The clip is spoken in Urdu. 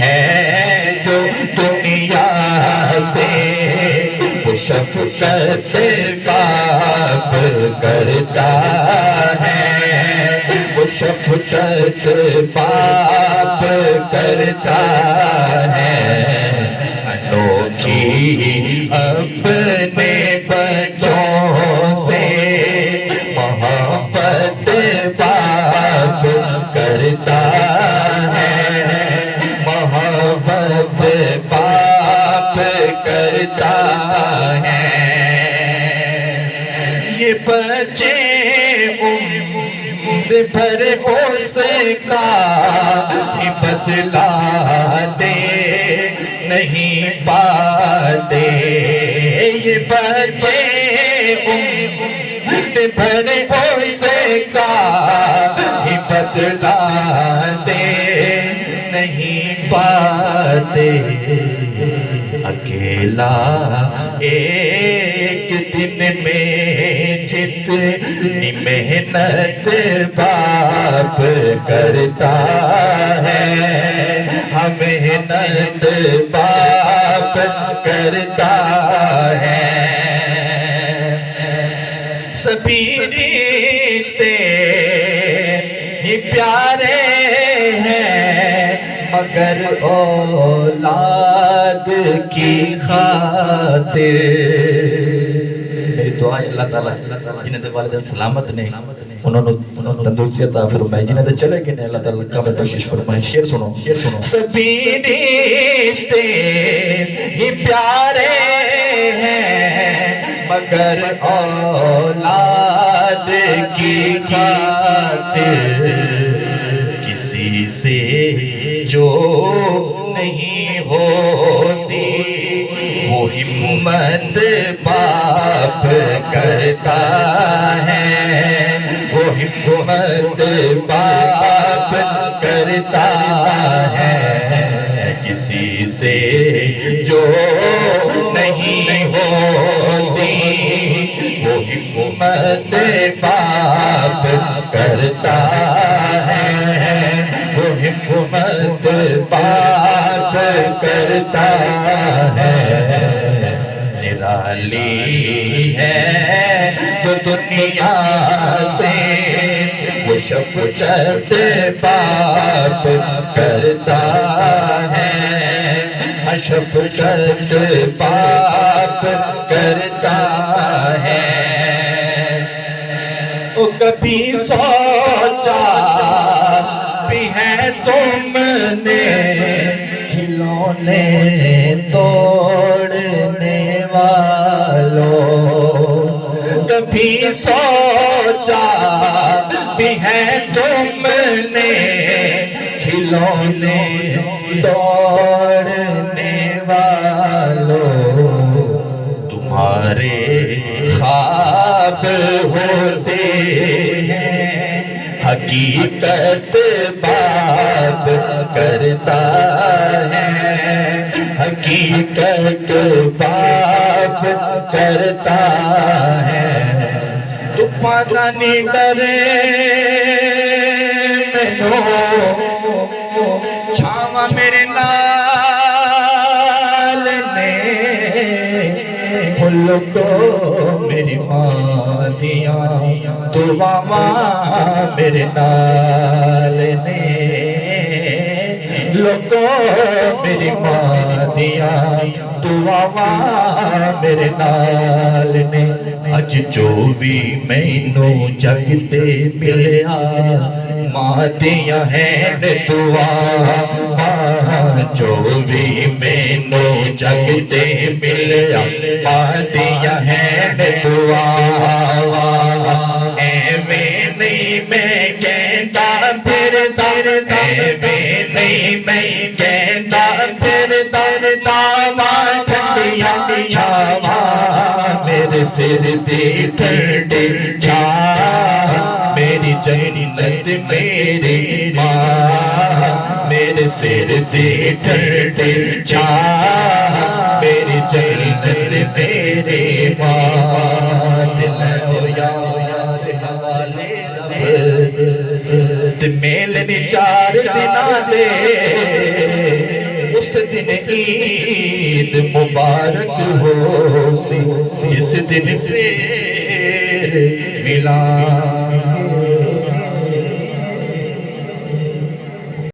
ہے جو دنیا سے وہ شفقت پاپ کرتا ہے، وہ شفقت پاپ کرتا ہے، انوکھی اپنے بچوں سے محبت پاپ کرتا ہے، محبت پاپ کرتا ہے۔ یہ بچے عمر بھر اس کا ہی بدلا دے نہیں پاتے، یہ بچے عمر بھر اس کا ہی بدلا دے نہیں پاتے، اکیلا ایک دن میں جتنی محنت باپ کرتا ہے، محنت باپ کرتا ہے۔ سبھی رشتے ہی پیارے ہیں مگر اولاد کی خاطر، میری دعا ہے اللہ تعالیٰ جنہیں دے والدین سلامت نے انہوں نے تندرستی عطا فرمائے، جنہیں دے چلے گئے اللہ تعالیٰ کا بخشش فرمائے۔ شعر سنو، سبھی رشتے ہی پیارے ہیں مگر اولاد کی خاطر، کسی سے جو نہیں ہوتی وہ ہمت باپ کرتا ہے، وہ ہمت باپ کرتا ہے، کسی سے جو نہیں ہوتی وہ ہمت باپ کرتا ہے، وہ ہمت باپ کرتا ہے۔ نرالی ہے تو دنیا سے وہ شفقت باپ کرتا ہے، شفقت باپ کرتا ہے۔ وہ کبھی سوچا بھی ہے تم نے کھلونے توڑنے والوں، کبھی سوچا بھی ہے تم نے کھلونے توڑنے والوں، تمہارے خواب ہوتے ہیں حقیقت باپ کرتا ہے، حقیقت باپ کرتا ہے۔ تو پتہ نہیں ڈرے مینوں چھاواں میرے نال نے، بھول کو میری ماں دیاں دعاواں میرے نال نے، لوگو میری ماں دیاں دعاواں میرے نال نے، اج جو بھی مینوں جگ تے ملیا ماں دیاں ہیں دعاواں، جو بھی مینوں جگ تے ملیا ماں دیاں ہیں دعاواں، ایویں نہیں میں کہندا پھردا، ایویں نہیں میں کہندا پھردا، ماں ٹھنڈیاں چھاواں میرے سر سے ٹھنڈی چھاں، میری جنت میری ماں میرے سر سے ٹھنڈی چھاں، میری جنت میری ماں، دل ہو یار حوالے رب میل نی چار دناں دے دن عید مبارک ہو سی جس دن سے ملا